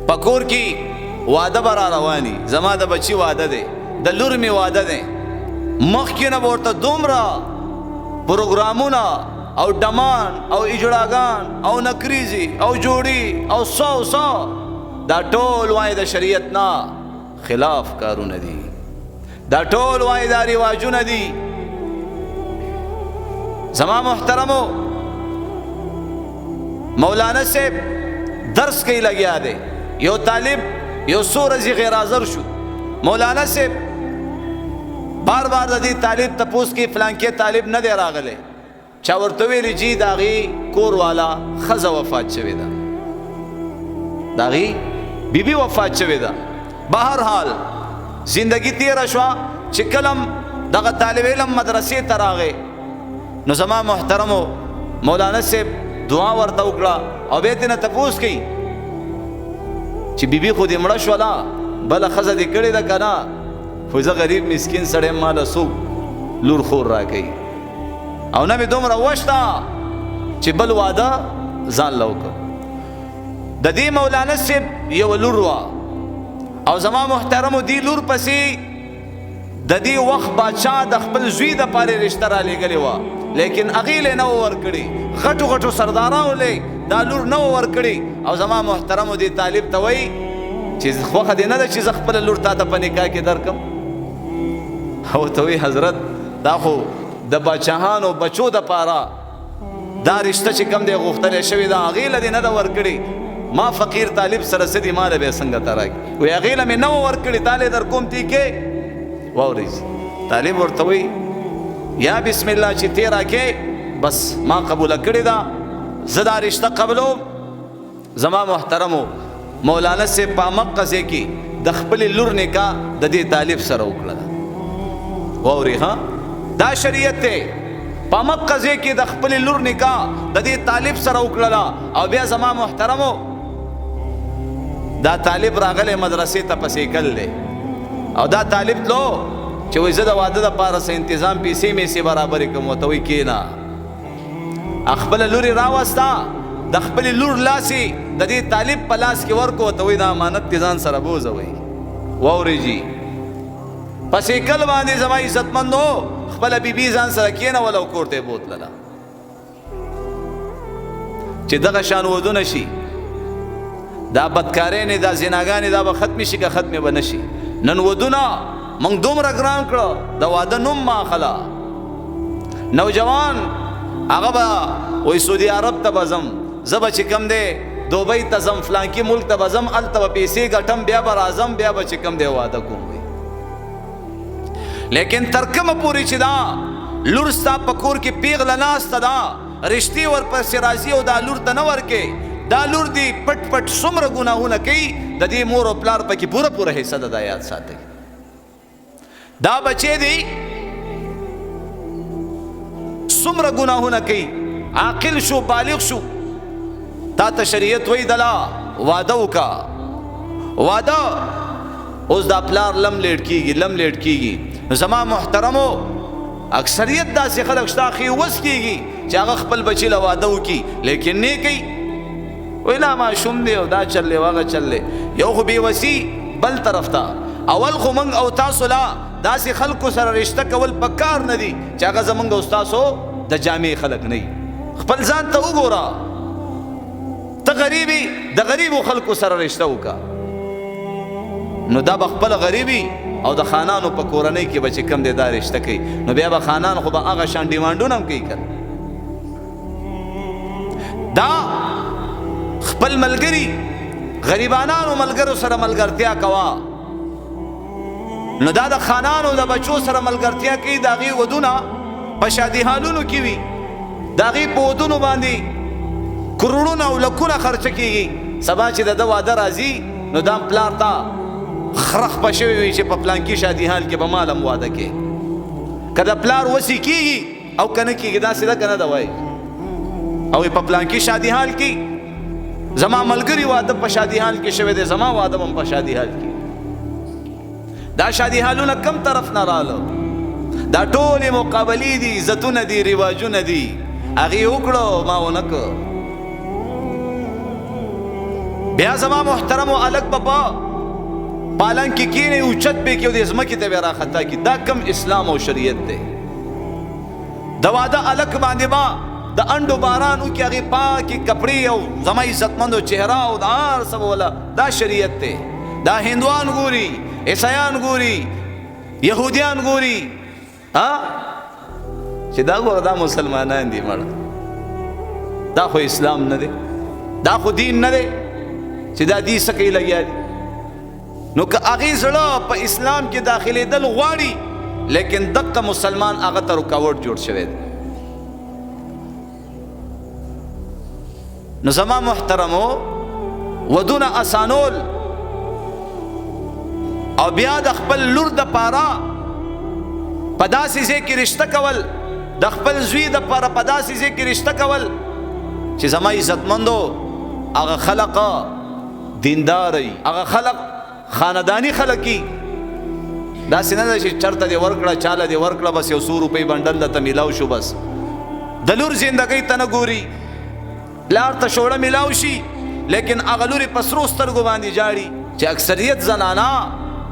پکور کی واده برا روانی زما د بچی واده دی د لور می واده دی مخکې نه ورته دومره پروګرامونه او ډمان او اجړاګان او نکریزي او جوړي او سو دا ټول وای د شریعت نه خلاف کارونه دي دا ټول وای د رواجونه دي زما محترمو مولانا صاحب درس کوي لګیا دی یو طالب یو سورزي غیر حاضر شو مولانا صاحب بار بار د دې طالب تپوس کې فلان کې طالب نه دی راغلی چا ورته ویلي جی داغي کور والا خزه وفات شوې ده داغي بیبي وفات شوې ده بهر حال زندگی تیر شوا چې کلم دغه طالب علم مدرسې ته راغی نو زما محترمو مولانا صاحب دعا ورته وکړه او بیا ترنه تپوس کوي چې بیبي خو دې مړه شوله بله ښځه دې کړې ده که نه خو زه غریب مسکین سړی ماله څوک لور خور راکوي او نه مې دومره وشته چې بل واده ځان له وکړم د دې مولانا صاحب یو لور وه او زما محترمو دې لور پسې د دې وخت بادشاه د خپل زوی دپارې رشته رالیږلې وه لیکن هغې له نه ورکړي غټو غټو سردارانو له دا لور نه ورکړي او زما محترمو دې طالب ته وایي چې خوښه دې نه ده چې زه خپله لور تا ته په نکاح کې درکړم او ته وایي حضرت دا خو د بادشاهانو بچو دپاره دا رشته چې کوم دی غوښتلی شوې ده هغې له دې نه ده ورکړې ما فقیر طالب سره څه دي ما له بیا څنګه ته راکړي وایي هغې له مې نه ورکړې تا له در کوم تی کې واورېږي طالب ورته وایي یا بسم الله چې تی راکې بس ما قبوله کړې ده زه دا رشته قبلوم زما محترمو مولانا صاحب په مقه ځای کې د خپلې لور نکاح د دې طالب سره وکړه واورې ها دا شریعت دی په مقه ځای کې د خپلې لور نکاح د دې طالب سره وکړله او بیا زما محترمو دا طالب راغلی مدرسې ته پسې کل دی او دا طالب تلو چې وایي زه د واده دپاره څه انتظام پیسې میسې برابرې کړم ورته وایي کښېنه خپله لور یې راوسته د خپلې لور لاس یې د دې طالب په لاس کې ورکړو ورته وایي دا امانت دې ځان سره بوځه وایي واورې جي پسې کل باندې زما عزتمندو خپله بیبي ځان سره کښېنوله او کور ته یې بوتلله چې دغه شان ودونه شي دا بدکارۍ دا زناګانې دا به ختمې شي که ختمې به نه شي نن ودونه موږ دومره ګران کړه د واده نوم ما اخله نوجوان هغه به وایي سعودي عرب ته به ځم زه به چې کوم دی دوبۍ ته ځم فلانکي ملک ته به ځم هلته به پیسې ګټم بیا به راځم بیا به چې کوم دی واده کوم وایي لیکن تر کومه پورې چې دا لور ستا په کور کې پیغله ناسته ده رشتې ورپسې راځي او دا لور ته نه ورکې دا لور دی پټ پټ څومره ګناهونه کوي د دې مور او پلار پکې پوره پوره حصه ده دا یاد ساتئ دا بچی دی څومره ګناهونه کوي عاقل شو بالغ شو تا ته شریعت وایي دله واده وکړه واده اوس دا پلار لم لیټ کیږي زما محترمو اکثریت داسې خلک شته اخی وس کیږي چې هغه خپل بچی له واده وکړي لیکن نه کوي وایي لا ماشوم دی او دا چل دی هغه چل دی یو خو بېوسي بل طرف ته اول خو موږ او تاسو لا داسې خلکو سره رشته کول پکار نه دي چې هغه زموږ او ستاسو د جامع خلک نه وي خپل ځان ته وګوره ته غریبي د غریبو خلکو سره رشته وکړه نو دا به خپله غریبي او د خانانو په کورنۍ کې به چې کوم دی دا رشته کوي نو بیا به خانان خو به هغه شان ډیمانډونه هم کوي که دا خپل ملګري غریبانانو ملګرو سره ملګرتیا کوه نو دا د خانانو د بچو سره ملګرتیا کوي د هغې ودونه په شادي حالونو کې وي د هغې په ودونو باندې کروڑونه او لکونه خرچه کېږي سبا چې د ده واده راځي نو دا پلار ته خرخ په شوی وي چې په پلانکي شادي حال کې به مال هم واده کې که د پلار وسې کېږي او که نه کېږي داسې ده که نه ده وایي او په پلانکي شادي حال کې زما ملګري واده په شادي حال کې شوی دی زما واده هم په شادي حال کې دا شادي حالونه کم طرف نه راله دا ټولې مقابلې دي عزتونه دي رواجونه دي هغې وکړو ما ونه کړو بیا زما محترم او الک بابا پالن کې کینې اوچت به کې او د ازمکه ته به راخطا کی. دا کم اسلام او شریعت دی؟ د واده الک باندې با د انډو باران او کې هغه پاکي کپڑے او زما عزتمندو چهره او د هر څه ولا دا شریعت دی. دا هندوان ګوري، عیسایان ګوري، يهوديان ګوري، ها چې دا ګور دا مسلمانان دي مړ. دا خو اسلام نه دی، دا خو دین نه دی چې دا دې سکه لګیا دي. نو که هغه زړه په اسلام کې داخلي دل غواړي لیکن دغه مسلمان هغه ته رکاوټ جوړ شوی دی. نو زما محترمو ودونه اسانول او بیا د خپل لور د پاره په داسې ځای کې رشته کول، د خپل زوی د پاره په داسې ځای کې رشته کول چې زما عزتمندو هغه خلق دینداري، هغه خلق خاندانی خلقی. داسې نه ده چې چرته دې ورکړه چاله دې ورکړه بس یو 100 روپۍ بنډل درته میلاو شو بس. د لور زندګۍ ته نه ګوري، پلار ته شوړه میلاو شي لیکن هغه لورې په سرو سترګو باندې جاړي چې اکثریت زنانا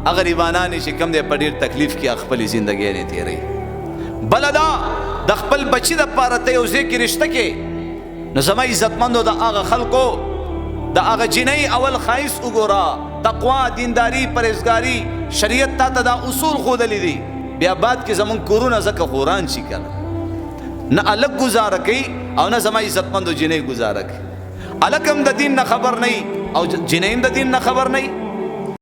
هغه غریبانانې چې کم دی په ډېر تکلیف کې خپلې زندګۍ نه تېروي. بله دا د خپل بچي دپاره ته یو ځای کې رشته کې، نو زما عزتمندو د هغه خلکو د هغه جنۍ اول ښایست وګوره، تقوا، دینداری، پرهیزګاري، شریعت تا ته دا اصول ښودلی دي. بیا بعد کې زمونږ کورونه ځکه خوران شي کنه، نه الګ گزاره کوي او نه زما عزتمندو جنۍ گزاره کوي. الګ هم د دین نه خبر نه او جنۍ هم د دین نه خبر نه.